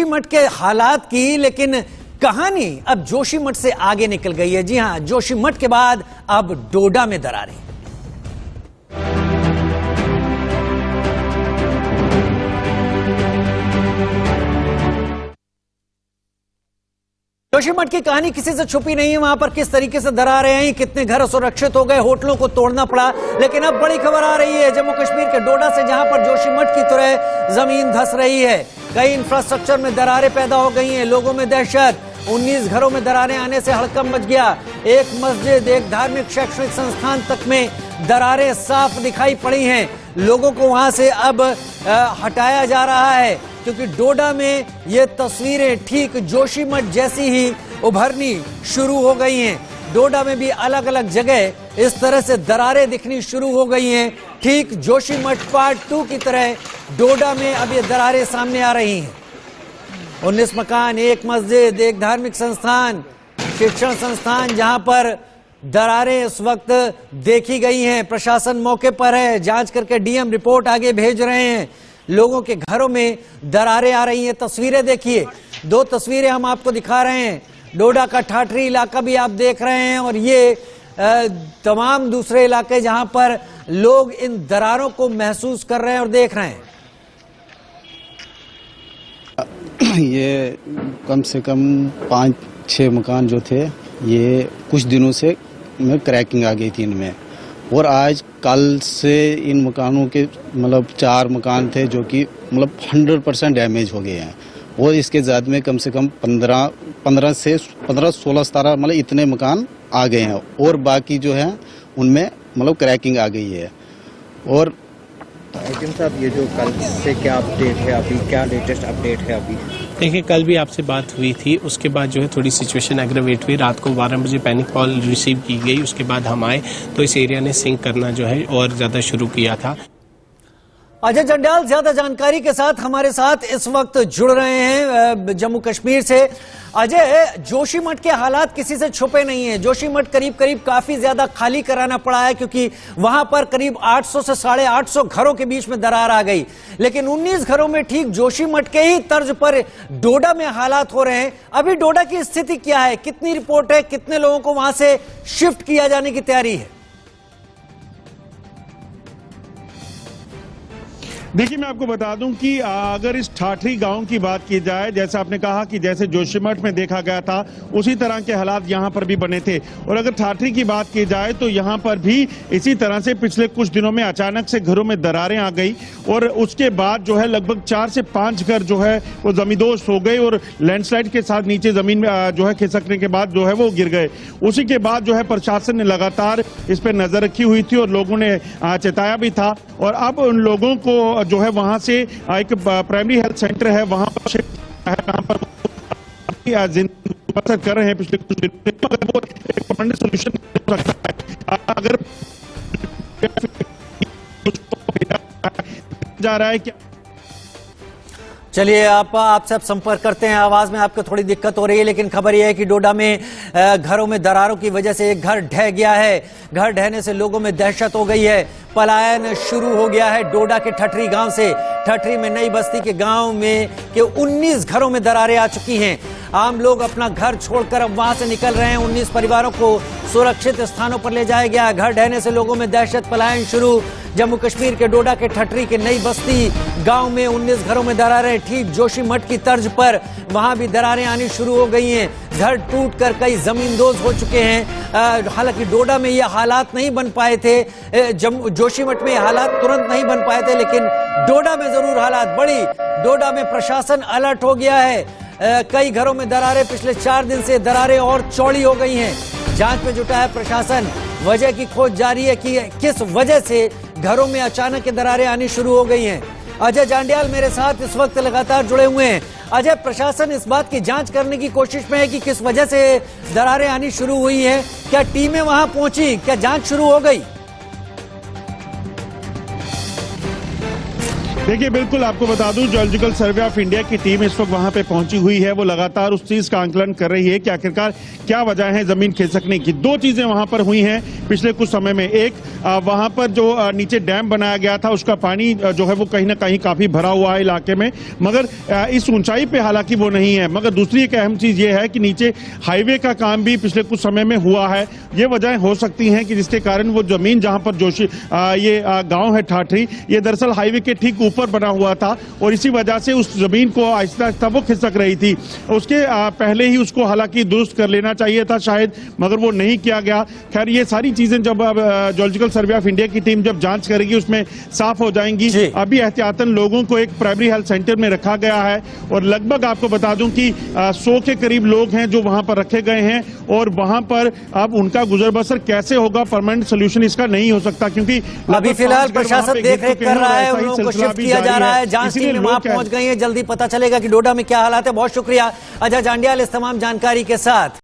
जोशीमठ के हालात की, लेकिन कहानी अब जोशीमठ से आगे निकल गई है। जी हां, जोशीमठ के बाद अब डोडा में दरारें। जोशीमठ की कहानी किसी से छुपी नहीं है। वहां पर किस तरीके से दरारें आई, कितने घर सुरक्षित हो गए, होटलों को तोड़ना पड़ा। लेकिन अब बड़ी खबर आ रही है जम्मू कश्मीर के डोडा से, जहां पर जोशीमठ की तरह जमीन धंस रही है। कई इंफ्रास्ट्रक्चर में दरारें पैदा हो गई हैं, लोगों में दहशत। 19 घरों में दरारें आने से हड़कंप मच गया। एक मस्जिद, एक धार्मिक शैक्षणिक संस्थान तक में दरारें साफ दिखाई पड़ी हैं। लोगों को वहां से अब हटाया जा रहा है, क्योंकि डोडा में ये तस्वीरें ठीक जोशीमठ जैसी ही उभरनी शुरू हो गई हैं। डोडा में भी अलग अलग जगह इस तरह से दरारें दिखनी शुरू हो गई हैं। ठीक जोशीमठ पार्ट 2 की तरह डोडा में अब ये दरारें सामने आ रही हैं। 19 मकान, एक मस्जिद, एक धार्मिक संस्थान, शिक्षण संस्थान, जहां पर दरारें इस वक्त देखी गई हैं। प्रशासन मौके पर है, जांच करके डीएम रिपोर्ट आगे भेज रहे हैं। लोगों के घरों में दरारें आ रही हैं। तस्वीरें देखिए, 2 तस्वीरें हम आपको दिखा रहे हैं। डोडा का ठाठरी इलाका भी आप देख रहे हैं, और ये तमाम दूसरे इलाके जहां पर लोग इन दरारों को महसूस कर रहे हैं और देख रहे हैं। ये कम से कम 5-6 मकान जो थे, ये कुछ दिनों से में क्रैकिंग आ गई थी इनमें। और आज कल से इन मकानों के मतलब 4 मकान थे जो कि मतलब 100% डैमेज हो गए हैं। और इसके ज़्यादा में कम से कम 15 से 16-17 मतलब इतने मकान आ गए हैं। और बाकी जो है उनमें मतलब क्रैकिंग आ गई है। और हाकिम साहब, ये जो कल से क्या अपडेट है अभी, क्या लेटेस्ट अपडेट है अभी? देखिए, कल भी आपसे बात हुई थी, उसके बाद जो है थोड़ी सिचुएशन एग्रेवेट हुई। रात को 12 बजे पैनिक कॉल रिसीव की गई, उसके बाद हम आए तो इस एरिया ने सिंक करना जो है और ज़्यादा शुरू किया था। अजय जंड्याल ज्यादा जानकारी के साथ हमारे साथ इस वक्त जुड़ रहे हैं जम्मू कश्मीर से। अजय, जोशीमठ के हालात किसी से छुपे नहीं है। जोशीमठ करीब करीब काफी ज्यादा खाली कराना पड़ा है, क्योंकि वहां पर करीब 800 से 850 घरों के बीच में दरार आ गई। लेकिन 19 घरों में ठीक जोशीमठ के ही तर्ज पर डोडा में हालात हो रहे हैं। अभी डोडा की स्थिति क्या है, कितनी रिपोर्ट है, कितने लोगों को वहां से शिफ्ट किया जाने की तैयारी है? देखिए, मैं आपको बता दूं कि अगर इस ठाठरी गांव की बात की जाए, जैसे आपने कहा कि जैसे जोशीमठ में देखा गया था, उसी तरह के हालात यहां पर भी बने थे। और अगर ठाठरी की बात की जाए तो यहां पर भी इसी तरह से पिछले कुछ दिनों में अचानक से घरों में दरारें आ गई। और उसके बाद जो है लगभग 4 से 5 घर जो है वो जमींदोज हो गए, और लैंडस्लाइड के साथ नीचे जमीन में जो है खिसकने के बाद जो है वो गिर गए। उसी के बाद जो है प्रशासन ने लगातार इस पर नजर रखी हुई थी और लोगों ने चेताया भी था। और अब उन लोगों को जो है वहां से एक प्राइमरी हेल्थ सेंटर है, वहां पर शिफ्ट है, जहां पर कर रहे हैं पिछले कुछ दिनों में। वो एक परमानेंट सोल्यूशन हो सकता है अगर जा रहा है। क्या चलिए, आपसे अब संपर्क करते हैं। आवाज में आपको थोड़ी दिक्कत हो रही है, लेकिन खबर यह है कि डोडा में घरों में दरारों की वजह से एक घर ढह गया है। घर ढहने से लोगों में दहशत हो गई है। पलायन शुरू हो गया है डोडा के ठठरी गांव से। ठठरी में नई बस्ती के गांव में के 19 घरों में दरारें आ चुकी हैं। आम लोग अपना घर छोड़कर अब वहां से निकल रहे हैं। 19 परिवारों को सुरक्षित स्थानों पर ले जाया गया। घर ढहने से लोगों में दहशत, पलायन शुरू। जम्मू कश्मीर के डोडा के ठठरी के नई बस्ती गांव में 19 घरों में दरारें, ठीक जोशीमठ की तर्ज पर वहां भी दरारें आनी शुरू हो गई हैं। घर टूटकर कई जमींदोज हो चुके हैं। हालांकि डोडा में ये हालात नहीं बन पाए थे, जोशीमठ में हालात तुरंत नहीं बन पाए थे, लेकिन डोडा में जरूर हालात बड़ी। डोडा में प्रशासन अलर्ट हो गया है। कई घरों में दरारें, पिछले 4 दिन से दरारें और चौड़ी हो गई हैं। जांच में जुटा है प्रशासन। वजह की खोज जारी है कि किस वजह से घरों में अचानक दरारें आनी शुरू हो गई हैं। अजय जांड्याल मेरे साथ इस वक्त लगातार जुड़े हुए हैं। अजय, प्रशासन इस बात की जांच करने की कोशिश में है कि किस वजह से दरारें आनी शुरू हुई हैं। क्या टीमें वहां पहुंची, क्या जांच शुरू हो गई? देखिए, बिल्कुल आपको बता दूं, जियोलॉजिकल सर्वे ऑफ इंडिया की टीम इस वक्त वहां पे पहुंची हुई है। वो लगातार उस चीज का आंकलन कर रही है कि आखिरकार क्या वजह है जमीन खिसकने की। दो चीजें वहां पर हुई हैं पिछले कुछ समय में। एक, वहां पर जो नीचे डैम बनाया गया था उसका पानी जो है वो कहीं ना कहीं काफी भरा हुआ है इलाके में, मगर इस ऊंचाई पे हालांकि वो नहीं है। मगर दूसरी एक अहम चीज ये है कि नीचे हाईवे का काम भी पिछले कुछ समय में हुआ है। ये वजह हो सकती हैं कि जिसके कारण वो जमीन जहां पर ये गांव है ठाठरी, ये दरअसल हाईवे के ठीक ऊपर बना हुआ था और इसी वजह से उस जमीन को आहिस्ता आहिस्ता वो खिसक रही थी। उसके पहले ही उसको हालांकि दुरुस्त कर लेना चाहिए था शायद, मगर वो नहीं किया गया। खैर, ये सारी चीजें जब जियोलॉजिकल सर्वे ऑफ इंडिया की टीम जब जांच करेगी उसमें साफ हो जाएंगी। अभी एहतियातन लोगों को एक प्राइमरी हेल्थ सेंटर में रखा गया है और लगभग आपको बता दूं कि 100 के करीब लोग हैं जो वहां पर रखे गए हैं और वहां पर अब उनका गुजर बसर कैसे होगा, परमानेंट सोल्यूशन इसका नहीं हो सकता, क्योंकि अभी फिलहाल प्रशासन देख रेख कर रहा है, उन लोगों को शिफ्ट किया जा रहा है। जांच टीम वहां पहुंच गई है, जल्दी पता चलेगा कि डोडा में क्या हालात है। बहुत शुक्रिया अजय जांडियाल इस तमाम जानकारी के साथ।